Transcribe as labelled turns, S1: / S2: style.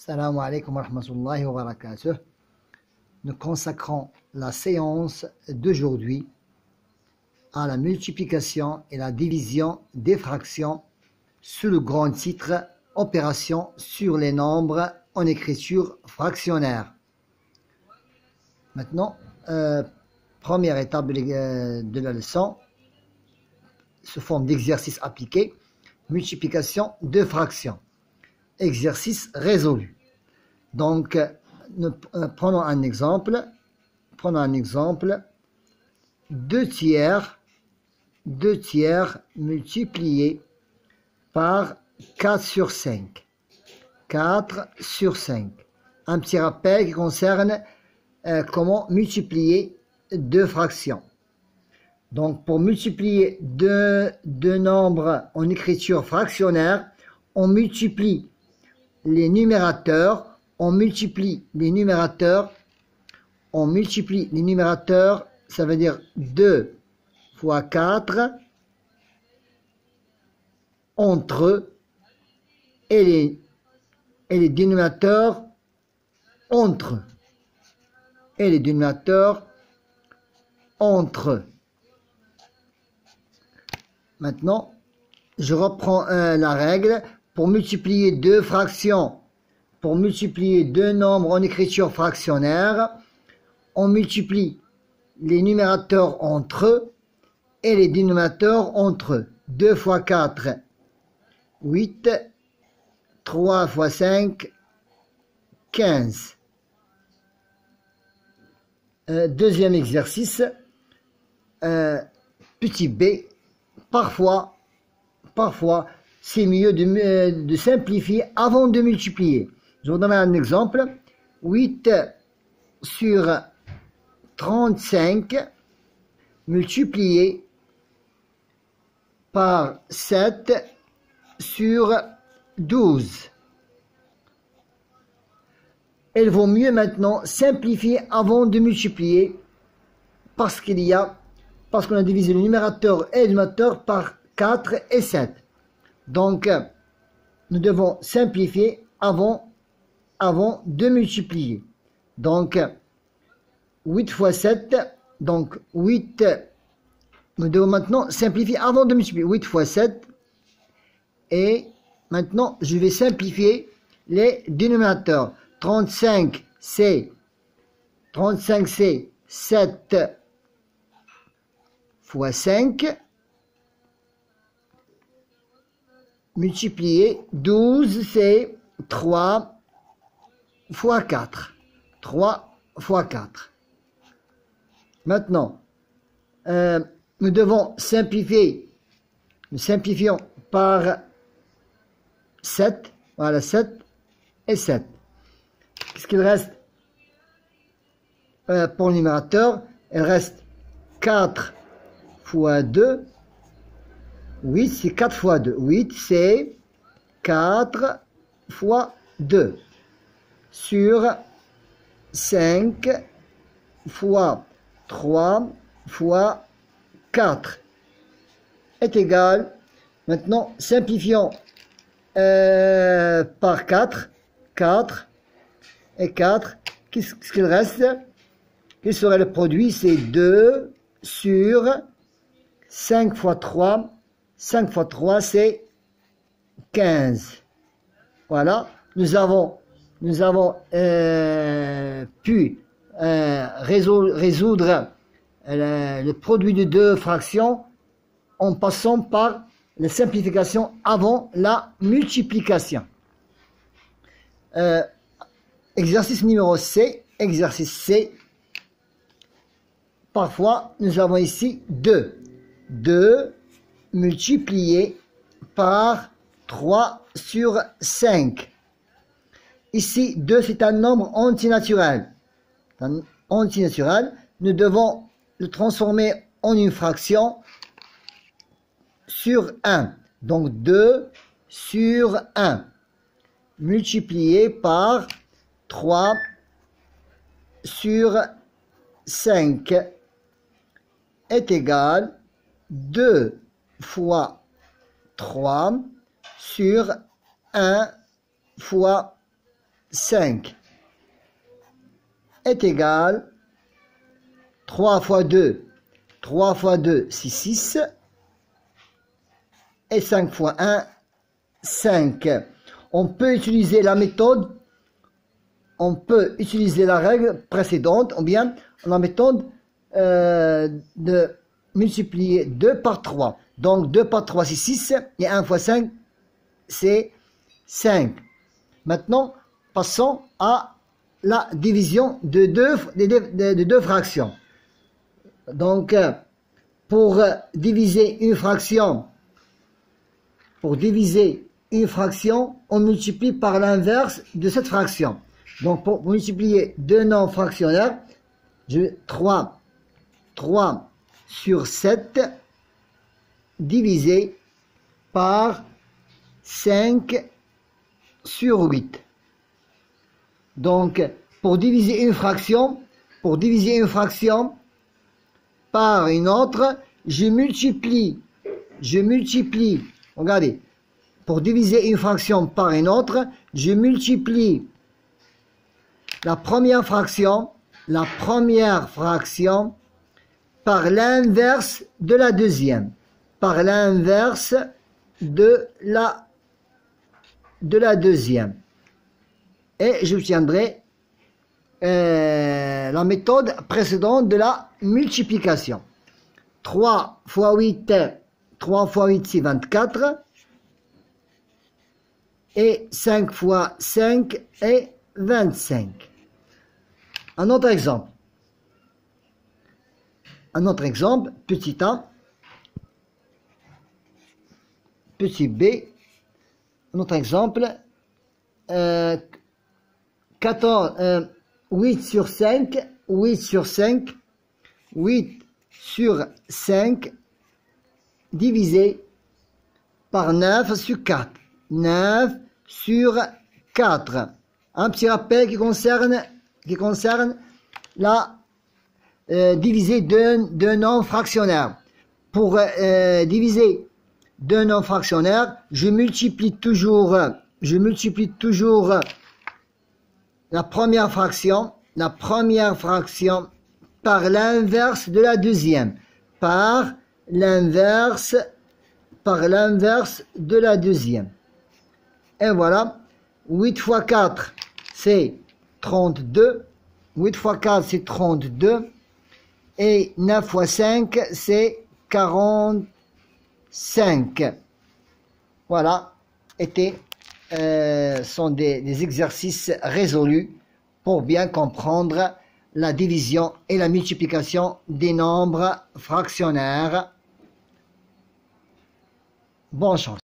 S1: Salam alaikum wa rahmatullahi wa barakatuh. Nous consacrons la séance d'aujourd'hui à la multiplication et la division des fractions sous le grand titre Opération sur les nombres en écriture fractionnaire. Maintenant, première étape de la leçon, sous forme d'exercice appliqué, multiplication de fractions. Exercice résolu. Donc, prenons un exemple. 2 tiers multiplié par 4 sur 5. 4 sur 5. Un petit rappel qui concerne comment multiplier deux fractions. Donc, pour multiplier deux nombres en écriture fractionnaire, on multiplie les numérateurs, ça veut dire 2 fois 4 entre eux, et les dénominateurs entre eux. Maintenant, je reprends la règle. Pour multiplier deux fractions, pour multiplier deux nombres en écriture fractionnaire, on multiplie les numérateurs entre eux et les dénominateurs entre eux. 2 fois 4, 8. 3 fois 5, 15. Deuxième exercice, petit b, parfois, c'est mieux de simplifier avant de multiplier. Je vous donne un exemple. 8 sur 35 multiplié par 7 sur 12. Il vaut mieux maintenant simplifier avant de multiplier parce qu'on a divisé le numérateur et le dénominateur par 4 et 7. Donc, nous devons simplifier avant de multiplier. Donc, 8 fois 7, donc 8, nous devons maintenant simplifier avant de multiplier. 8 fois 7, et maintenant, je vais simplifier les dénominateurs. 35, c'est 7 fois 5. Multiplié, 12, c'est 3 fois 4. 3 fois 4. Maintenant, nous devons simplifier. Nous simplifions par 7. Voilà, 7 et 7. Qu'est-ce qu'il reste pour le numérateur? Il reste 4 fois 2. 8, c'est 4 fois 2. 8, c'est 4 fois 2. Sur 5 fois 3 fois 4 est égal. Maintenant, simplifions par 4. 4 et 4. Qu'est-ce qu'il reste? Quel serait le produit? C'est 2 sur 5 fois 3. 5 fois 3, c'est 15. Voilà, nous avons pu résoudre le produit de deux fractions en passant par la simplification avant la multiplication. Exercice numéro C, exercice C. Parfois, nous avons ici 2. 2 multiplié par 3 sur 5. Ici, 2, c'est un nombre antinaturel. Nous devons le transformer en une fraction sur 1. Donc, 2 sur 1 multiplié par 3 sur 5 est égal 2 fois 3 sur 1 fois 5 est égal 3 fois 2. 3 fois 2, c'est 6. Et 5 fois 1, 5. On peut utiliser la méthode, on peut utiliser la règle précédente, ou bien la méthode de multiplier 2 par 3. Donc 2 par 3, c'est 6, et 1 fois 5, c'est 5. Maintenant, passons à la division de deux fractions. Donc, pour diviser une fraction, on multiplie par l'inverse de cette fraction. Donc, pour multiplier deux nombres fractionnaires, 3 sur 7 divisé par 5 sur 8. Donc, pour diviser une fraction par une autre, je multiplie, regardez, pour diviser une fraction par une autre, je multiplie la première fraction par l'inverse de la deuxième, et j'obtiendrai la méthode précédente de la multiplication. 3 fois 8, c'est 24. Et 5 fois 5 est 25. Un autre exemple, petit a, petit b. Un autre exemple, 8 sur 5 divisé par 9 sur 4. 9 sur 4. Un petit rappel qui concerne la diviser d'un nombre fractionnaire. Pour diviser d'un nombre fractionnaire, je multiplie toujours la première fraction par l'inverse de la deuxième, par l'inverse de la deuxième. Et voilà, 8 fois 4, c'est 32. 8 fois 4, c'est 32. Et 9 fois 5, c'est 45. Voilà, sont des exercices résolus pour bien comprendre la division et la multiplication des nombres fractionnaires. Bonne chance.